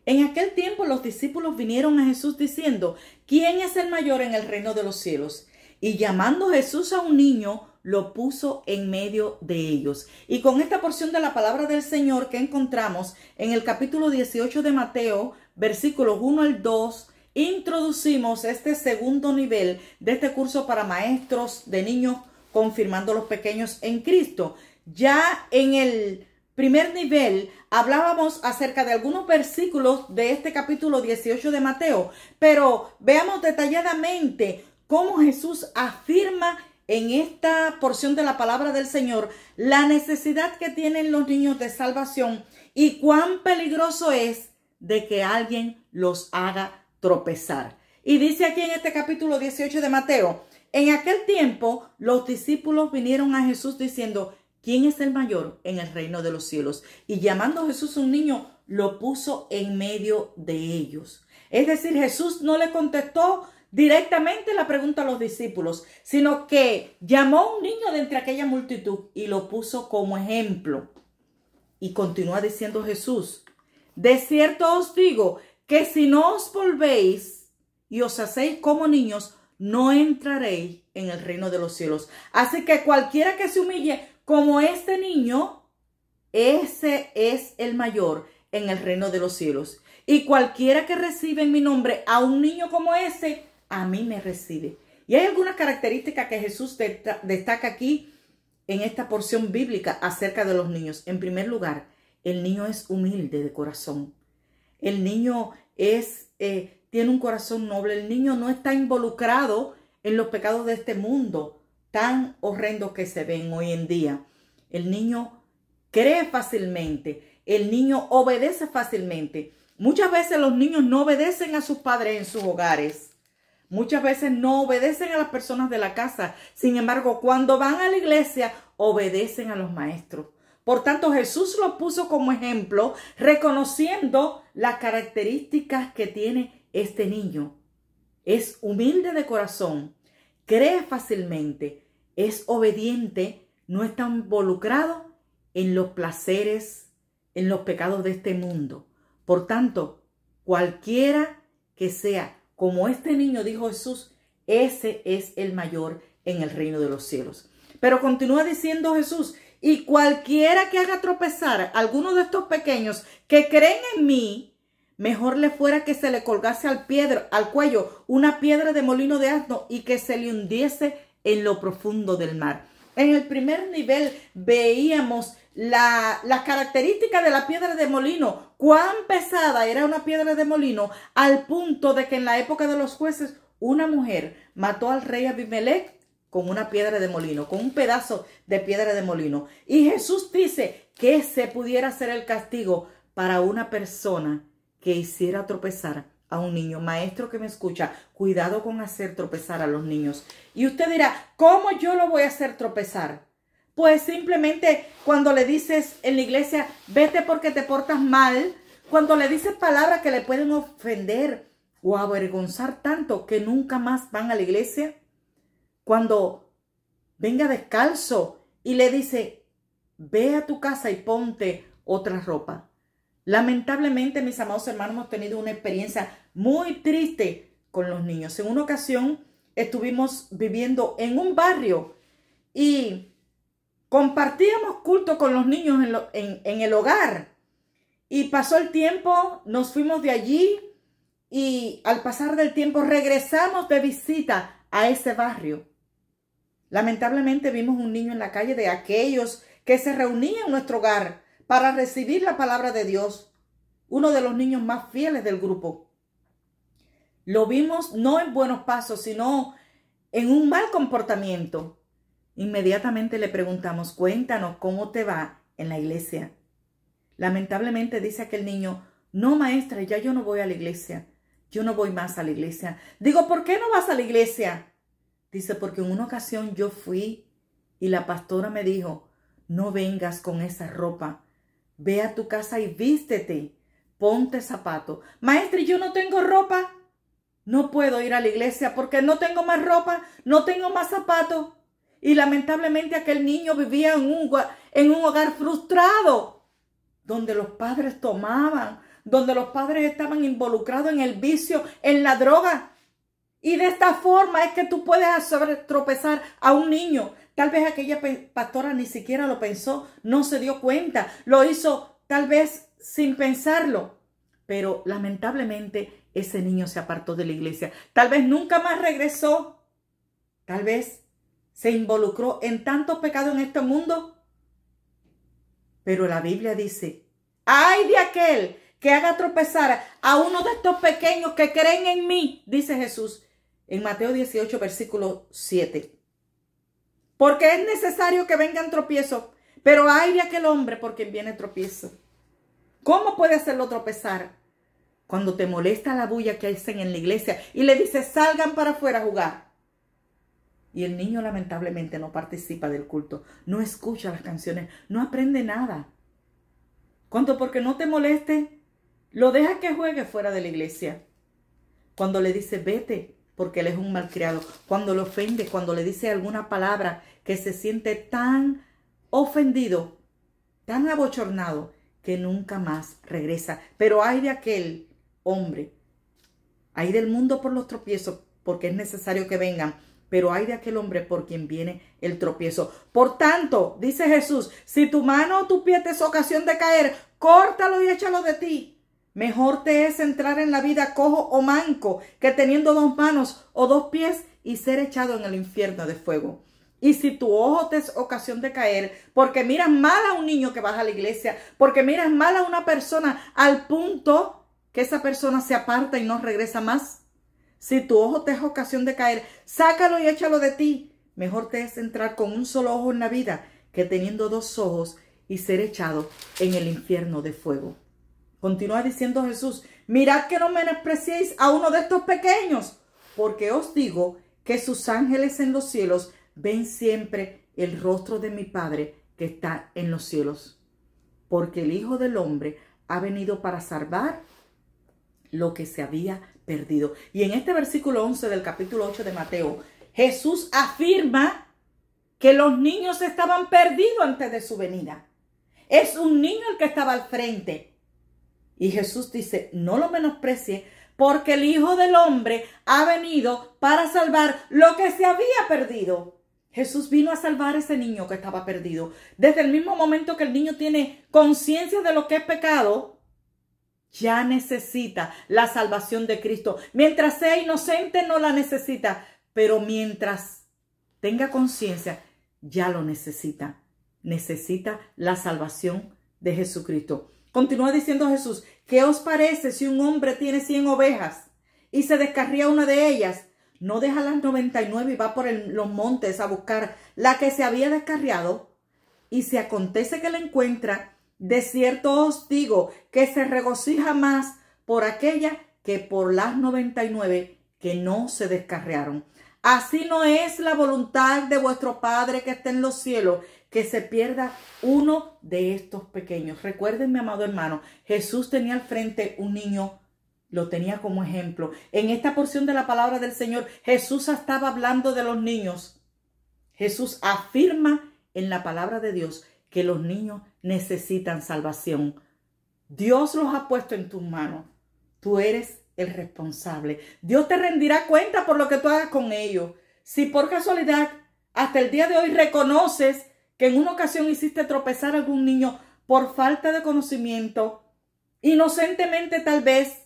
En aquel tiempo los discípulos vinieron a Jesús diciendo: ¿Quién es el mayor en el reino de los cielos? Y llamando Jesús a un niño, lo puso en medio de ellos. Y con esta porción de la palabra del Señor que encontramos en el capítulo 18 de Mateo, versículos 1 al 2, introducimos este segundo nivel de este curso para maestros de niños, confirmando los pequeños en Cristo. Ya en el primer nivel hablábamos acerca de algunos versículos de este capítulo 18 de Mateo, pero veamos detalladamente cómo Jesús afirma en esta porción de la palabra del Señor la necesidad que tienen los niños de salvación y cuán peligroso es de que alguien los haga tropezar. Y dice aquí en este capítulo 18 de Mateo: en aquel tiempo los discípulos vinieron a Jesús diciendo: ¿Quién es el mayor en el reino de los cielos? Y llamando a Jesús un niño, lo puso en medio de ellos. Es decir, Jesús no le contestó directamente la pregunta a los discípulos, sino que llamó a un niño de entre aquella multitud y lo puso como ejemplo. Y continúa diciendo Jesús: de cierto os digo que si no os volvéis y os hacéis como niños, no entraréis en el reino de los cielos. Así que cualquiera que se humille como este niño, ese es el mayor en el reino de los cielos. Y cualquiera que recibe en mi nombre a un niño como ese, a mí me recibe. Y hay algunas características que Jesús destaca aquí en esta porción bíblica acerca de los niños. En primer lugar, el niño es humilde de corazón. El niño tiene un corazón noble. El niño no está involucrado en los pecados de este mundo tan horrendos que se ven hoy en día. El niño cree fácilmente. El niño obedece fácilmente. Muchas veces los niños no obedecen a sus padres en sus hogares. Muchas veces no obedecen a las personas de la casa. Sin embargo, cuando van a la iglesia, obedecen a los maestros. Por tanto, Jesús lo puso como ejemplo, reconociendo las características que tiene este niño. Es humilde de corazón, cree fácilmente, es obediente, no está involucrado en los placeres, en los pecados de este mundo. Por tanto, cualquiera que sea como este niño, dijo Jesús, ese es el mayor en el reino de los cielos. Pero continúa diciendo Jesús: y cualquiera que haga tropezar a alguno de estos pequeños que creen en mí, mejor le fuera que se le colgase al cuello una piedra de molino de asno y que se le hundiese en lo profundo del mar. En el primer nivel veíamos las características de la piedra de molino, cuán pesada era una piedra de molino, al punto de que en la época de los jueces una mujer mató al rey Abimelech con una piedra de molino, con un pedazo de piedra de molino. Y Jesús dice que ese pudiera ser el castigo para una persona que hiciera tropezar a un niño. Maestro que me escucha, cuidado con hacer tropezar a los niños. Y usted dirá: ¿cómo yo lo voy a hacer tropezar? Pues simplemente cuando le dices en la iglesia: vete porque te portas mal, cuando le dices palabras que le pueden ofender o avergonzar tanto que nunca más van a la iglesia, cuando venga descalzo y le dice: ve a tu casa y ponte otra ropa. Lamentablemente, mis amados hermanos, hemos tenido una experiencia muy triste con los niños. En una ocasión estuvimos viviendo en un barrio y compartíamos culto con los niños en el hogar. Y pasó el tiempo, nos fuimos de allí y al pasar del tiempo regresamos de visita a ese barrio. Lamentablemente vimos un niño en la calle, de aquellos que se reunían en nuestro hogar para recibir la palabra de Dios. Uno de los niños más fieles del grupo. Lo vimos no en buenos pasos, sino en un mal comportamiento. Inmediatamente le preguntamos: cuéntanos cómo te va en la iglesia. Lamentablemente dice aquel niño: no, maestra, ya yo no voy a la iglesia. Yo no voy más a la iglesia. Digo: ¿por qué no vas a la iglesia? Dice: porque en una ocasión yo fui y la pastora me dijo: no vengas con esa ropa. Ve a tu casa y vístete. Ponte zapatos. Maestra, yo no tengo ropa. No puedo ir a la iglesia porque no tengo más ropa, no tengo más zapatos. Y lamentablemente aquel niño vivía en un hogar frustrado, donde los padres tomaban, donde los padres estaban involucrados en el vicio, en la droga. Y de esta forma es que tú puedes hacer tropezar a un niño. Tal vez aquella pastora ni siquiera lo pensó, no se dio cuenta, lo hizo tal vez sin pensarlo. Pero lamentablemente ese niño se apartó de la iglesia. Tal vez nunca más regresó. Tal vez se involucró en tantos pecados en este mundo. Pero la Biblia dice, ¡ay de aquel que haga tropezar a uno de estos pequeños que creen en mí! Dice Jesús en Mateo 18, versículo 7. Porque es necesario que vengan tropiezos, pero ¡ay de aquel hombre por quien viene tropiezo! ¿Cómo puede hacerlo tropezar? Cuando te molesta la bulla que hacen en la iglesia y le dices, salgan para afuera a jugar. Y el niño lamentablemente no participa del culto, no escucha las canciones, no aprende nada. Cuando porque no te moleste, lo deja que juegue fuera de la iglesia. Cuando le dice, vete, porque él es un malcriado. Cuando lo ofende, cuando le dice alguna palabra que se siente tan ofendido, tan abochornado, que nunca más regresa. Pero hay de aquel hombre, hay del mundo por los tropiezos, porque es necesario que vengan, pero hay de aquel hombre por quien viene el tropiezo. Por tanto, dice Jesús, si tu mano o tu pie te es ocasión de caer, córtalo y échalo de ti. Mejor te es entrar en la vida cojo o manco, que teniendo 2 manos o 2 pies y ser echado en el infierno de fuego. Y si tu ojo te es ocasión de caer, porque miras mal a un niño que vas a la iglesia, porque miras mal a una persona al punto que esa persona se aparta y no regresa más. Si tu ojo te es ocasión de caer, sácalo y échalo de ti. Mejor te es entrar con un solo ojo en la vida que teniendo 2 ojos y ser echado en el infierno de fuego. Continúa diciendo Jesús, mirad que no menospreciéis a uno de estos pequeños, porque os digo que sus ángeles en los cielos ven siempre el rostro de mi Padre que está en los cielos. Porque el Hijo del Hombre ha venido para salvar lo que se había perdido. Y en este versículo 11 del capítulo 8 de Mateo, Jesús afirma que los niños estaban perdidos antes de su venida. Es un niño el que estaba al frente. Y Jesús dice, no lo menosprecie, porque el Hijo del Hombre ha venido para salvar lo que se había perdido. Jesús vino a salvar a ese niño que estaba perdido. Desde el mismo momento que el niño tiene conciencia de lo que es pecado, ya necesita la salvación de Cristo. Mientras sea inocente no la necesita, pero mientras tenga conciencia ya lo necesita. Necesita la salvación de Jesucristo. Continúa diciendo Jesús, ¿qué os parece si un hombre tiene 100 ovejas y se descarría una de ellas? ¿No deja las 99 y va por los montes a buscar la que se había descarriado? Y si acontece que la encuentra, de cierto os digo que se regocija más por aquella que por las 99 que no se descarriaron. Así no es la voluntad de vuestro Padre que está en los cielos, que se pierda uno de estos pequeños. Recuerden, mi amado hermano, Jesús tenía al frente un niño, lo tenía como ejemplo. En esta porción de la palabra del Señor, Jesús estaba hablando de los niños. Jesús afirma en la palabra de Dios que los niños necesitan salvación. Dios los ha puesto en tus manos. Tú eres el responsable. Dios te rendirá cuenta por lo que tú hagas con ellos. Si por casualidad hasta el día de hoy reconoces que en una ocasión hiciste tropezar a algún niño por falta de conocimiento, inocentemente tal vez,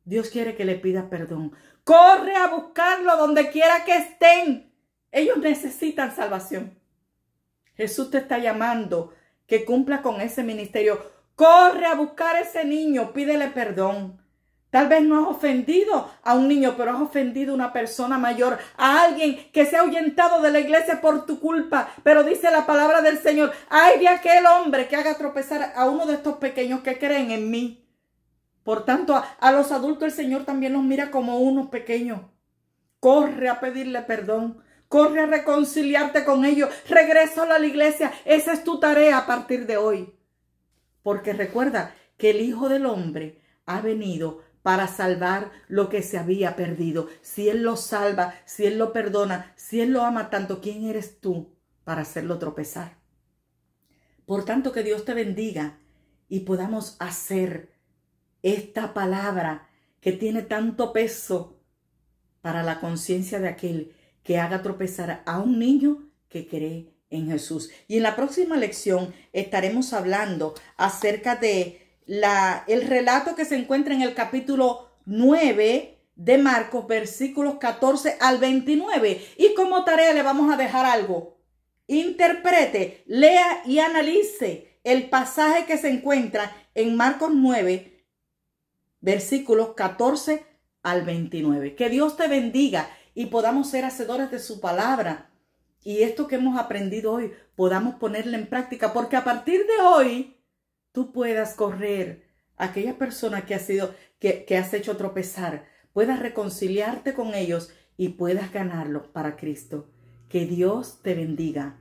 Dios quiere que le pidas perdón. Corre a buscarlo donde quiera que estén. Ellos necesitan salvación. Jesús te está llamando que cumpla con ese ministerio. Corre a buscar a ese niño, pídele perdón. Tal vez no has ofendido a un niño, pero has ofendido a una persona mayor, a alguien que se ha ahuyentado de la iglesia por tu culpa. Pero dice la palabra del Señor, ay de aquel hombre que haga tropezar a uno de estos pequeños que creen en mí. Por tanto, a los adultos el Señor también los mira como unos pequeños. Corre a pedirle perdón. Corre a reconciliarte con ellos. Regresa a la iglesia. Esa es tu tarea a partir de hoy. Porque recuerda que el Hijo del Hombre ha venido para salvar lo que se había perdido. Si Él lo salva, si Él lo perdona, si Él lo ama tanto, ¿quién eres tú para hacerlo tropezar? Por tanto, que Dios te bendiga y podamos hacer esta palabra que tiene tanto peso para la conciencia de aquel que haga tropezar a un niño que cree en Jesús. Y en la próxima lección estaremos hablando acerca de el relato que se encuentra en el capítulo 9 de Marcos, versículos 14 al 29. Y como tarea le vamos a dejar algo. Interprete, lea y analice el pasaje que se encuentra en Marcos 9, versículos 14 al 29. Que Dios te bendiga y podamos ser hacedores de su palabra. Y esto que hemos aprendido hoy podamos ponerlo en práctica, porque a partir de hoy tú puedas correr a aquella persona que has hecho tropezar, puedas reconciliarte con ellos y puedas ganarlo para Cristo. Que Dios te bendiga.